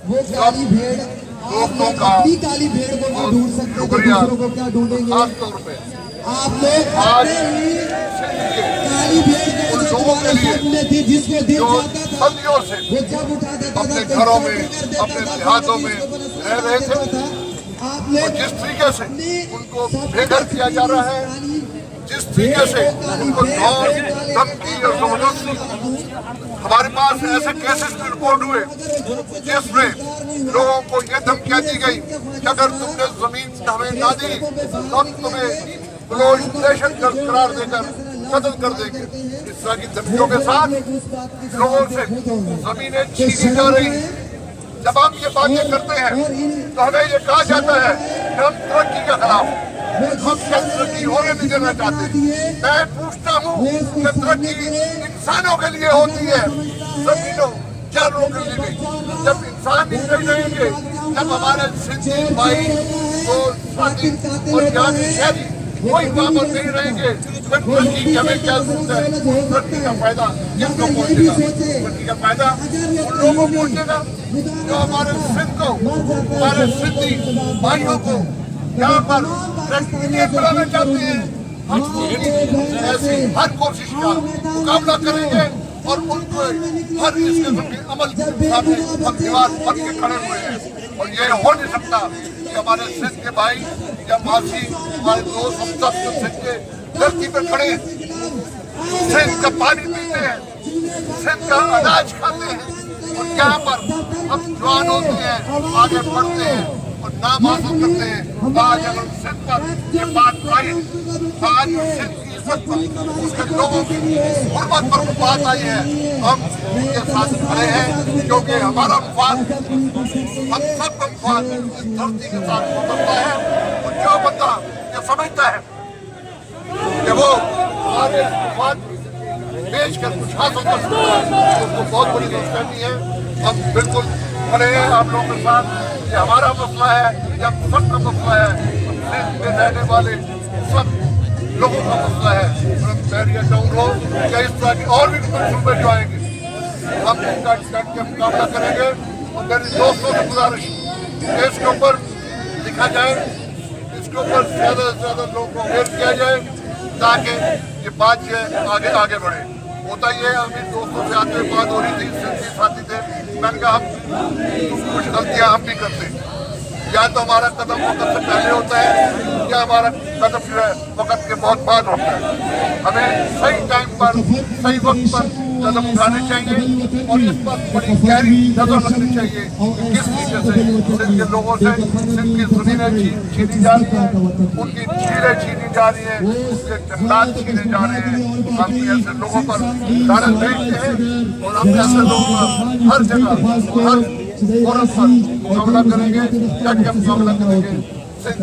वो काली भेड़ अपनी काली भेड़ को क्या ढूंढ सकते थे, दूसरों को क्या ढूंढेंगे। खास तौर पे आप लोग आज काली भेड़ के सपने थी, जिसको दिल चाहता था सदियों से वो जब उठा देता था अपने घरों में अपने देहातों में रह रहे थे। आप और लोग जिस तरीके से उनको बेघर किया जा रहा है, जिस तरीके से उनको डर, धमकी और जबरदस्ती, हमारे पास ऐसे केसेस भी रिपोर्ट हुए जिसमें लोगों को ये धमकियां दी गई कि अगर तुमने जमीन हमें ना दी तो हम तुम्हें दहशतगर्द करार देकर कत्ल कर देंगे। इस तरह की धमकियों के साथ लोगों से जमीनें छीनी जा रही हैं। जब हम ये बातें करते हैं तो हमें ये कहा जाता है कि हम तरक्की के खिलाफ, हम तरक्की होने नहीं देना चाहते। मैं पूछता हूँ कि तरक्की इंसानों के लिए होती है, जमीनों जानवरों के लिए नहीं। जब इंसान ही नहीं रहेंगे, जब हमारे सिंधी भाई और साथी और यहाँ के शहरी कोई वहाँ पर नहीं रहेंगे, फिर तरक्की की हमें क्या जरूरत है। तरक्की का फायदा किसको पहुँचेगा? तरक्की का फायदा उन लोगों को पहुँचेगा जो हमारे सिंध को, हमारे सिंधी भाइयों को यहाँ पर बनाना चाहते हैं। हम ऐसी हर कोशिश का मुकाबला करेंगे और उनको हर इस किस्म के अमल सामने दीवार बन के खड़े हुए हैं। और ये हो नहीं सकता कि हमारे सिंध के भाई या मासी, हमारे दोस्त, हम सब सिंध के धरती पर खड़े सिंध का पानी पीते हैं, सिंध का अनाज खाते हैं और यहाँ पर हम जवान होते हैं, आगे बढ़ते हैं और नाम हासिल करते हैं। आज अगर सिंध पर ये बात आई, आज सिंध की इज्जत पर, उसके लोगों की गुर्बत पर बात आई है, हम उनके साथ खड़े हैं क्योंकि हमारा मुफाद, हम सब का मुफाद इस धरती के साथ होता है। और जो बंदा ये समझता है कि वो हमारे मुफाद बेच कर कुछ हासिल कर सकता है, उसको बहुत बड़ी गलतफहमी है। हम बिल्कुल खड़े हैं आप लोगों के साथ। ये हमारा मसला है, ये हम सबका मसला है, सिंध में रहने वाले सब लोगों का मसला है। बहरिया टाउन हो या इस तरह की और भी सूबे जो आएंगे, हम इनका डट के मुकाबला करेंगे। और मेरी दोस्तों से गुजारिश है इसके ऊपर लिखा जाए, इसके ऊपर ज़्यादा से ज़्यादा लोगों को अवेयर किया जाए ताकि ये बात जो है आगे आगे बढ़े। होता ही है, अभी दोस्तों से आते बात हो रही थी, सिंधी साथी थे, मैंने कहा हम कुछ गलतियाँ हम भी करते हैं, या तो हमारा कदम वक्त से पहले होता है या हमारा कदम जो है वक्त के बहुत बाद होता है। हमें सही टाइम पर, सही वक्त पर कदम उठाने चाहिए और इस पर बड़ी गहरी नजर रखनी चाहिए कि किस तरीके से सिंध के लोगों से सिंध की जमीनें छीनी जा रही हैं, उनकी झीलें छीनी जा रही हैं, उनके जंगलात छीने जा रहे हैं। हम ऐसे लोगों पर लानत भेजते हैं और हम ऐसे लोगों का हर जगह, हर फोरम पर मुकाबला करेंगे, डट के मुकाबला करेंगे। सिंध